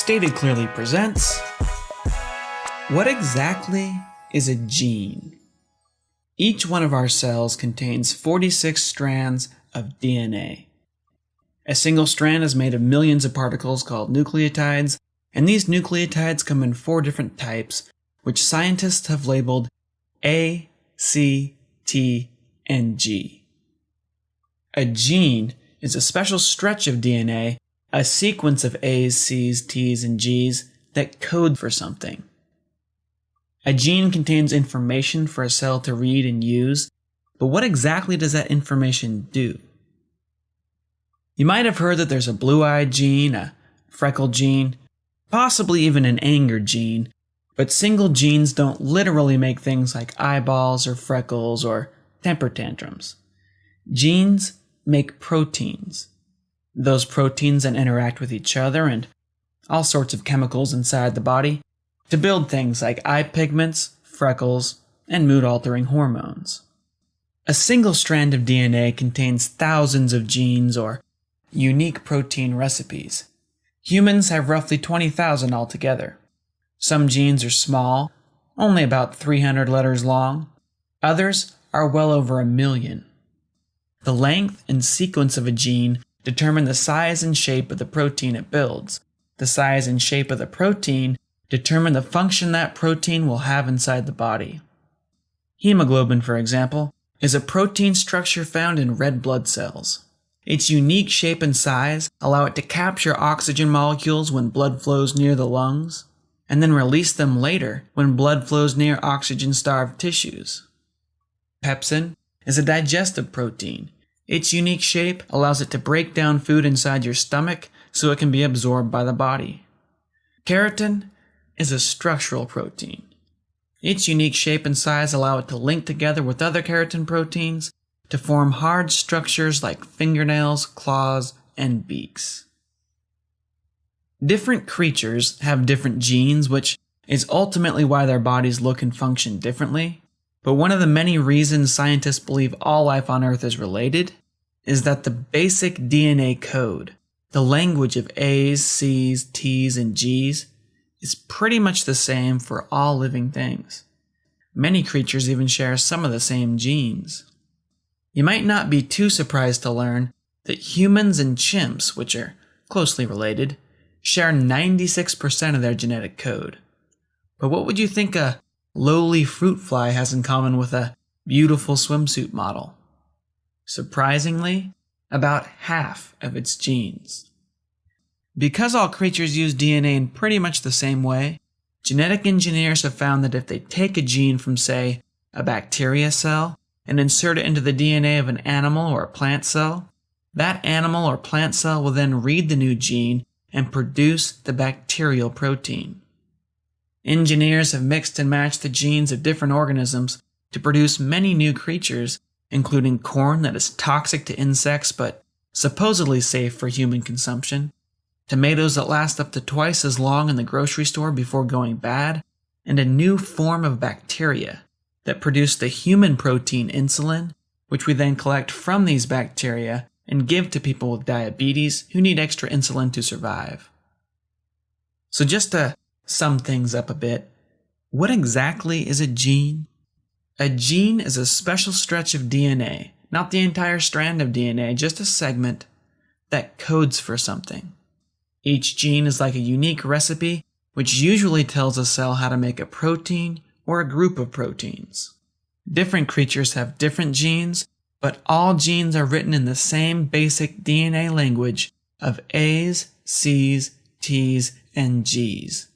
Stated Clearly presents, what exactly is a gene? Each one of our cells contains 46 strands of DNA. A single strand is made of millions of particles called nucleotides, and these nucleotides come in 4 different types, which scientists have labeled A, C, T, and G. A gene is a special stretch of DNA, a sequence of A's, C's, T's, and G's that code for something. A gene contains information for a cell to read and use, but what exactly does that information do? You might have heard that there's a blue-eyed gene, a freckle gene, possibly even an anger gene, but single genes don't literally make things like eyeballs or freckles or temper tantrums. Genes make proteins. Those proteins then interact with each other and all sorts of chemicals inside the body to build things like eye pigments, freckles, and mood-altering hormones. A single strand of DNA contains thousands of genes or unique protein recipes. Humans have roughly 20,000 altogether. Some genes are small, only about 300 letters long. Others are well over 1 million. The length and sequence of a gene determine the size and shape of the protein it builds. The size and shape of the protein determine the function that protein will have inside the body. Hemoglobin, for example, is a protein structure found in red blood cells. Its unique shape and size allow it to capture oxygen molecules when blood flows near the lungs, and then release them later when blood flows near oxygen-starved tissues. Pepsin is a digestive protein. Its unique shape allows it to break down food inside your stomach so it can be absorbed by the body. Keratin is a structural protein. Its unique shape and size allow it to link together with other keratin proteins to form hard structures like fingernails, claws, and beaks. Different creatures have different genes, which is ultimately why their bodies look and function differently. But one of the many reasons scientists believe all life on Earth is related is that the basic DNA code, the language of A's, C's, T's, and G's, is pretty much the same for all living things. Many creatures even share some of the same genes. You might not be too surprised to learn that humans and chimps, which are closely related, share 96% of their genetic code. But what would you think a lowly fruit fly has in common with a beautiful swimsuit model? Surprisingly, about half of its genes. Because all creatures use DNA in pretty much the same way, genetic engineers have found that if they take a gene from, say, a bacteria cell and insert it into the DNA of an animal or a plant cell, that animal or plant cell will then read the new gene and produce the bacterial protein. Engineers have mixed and matched the genes of different organisms to produce many new creatures, including corn that is toxic to insects but supposedly safe for human consumption, tomatoes that last up to twice as long in the grocery store before going bad, and a new form of bacteria that produce the human protein insulin, which we then collect from these bacteria and give to people with diabetes who need extra insulin to survive. So just to sum things up a bit, what exactly is a gene? A gene is a special stretch of DNA, not the entire strand of DNA, just a segment that codes for something. Each gene is like a unique recipe, which usually tells a cell how to make a protein or a group of proteins. Different creatures have different genes, but all genes are written in the same basic DNA language of A's, C's, T's, and G's.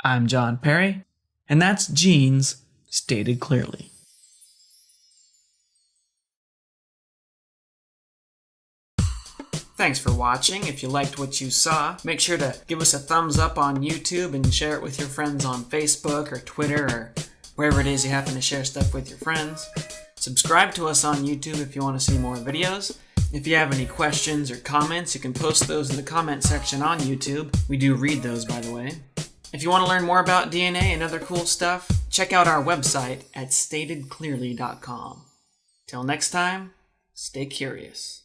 I'm John Perry, and that's Genes Stated Clearly. Thanks for watching. If you liked what you saw, make sure to give us a thumbs up on YouTube and share it with your friends on Facebook or Twitter or wherever it is you happen to share stuff with your friends. Subscribe to us on YouTube if you want to see more videos. If you have any questions or comments, you can post those in the comment section on YouTube. We do read those, by the way. If you want to learn more about DNA and other cool stuff, check out our website at statedclearly.com. Till next time, stay curious.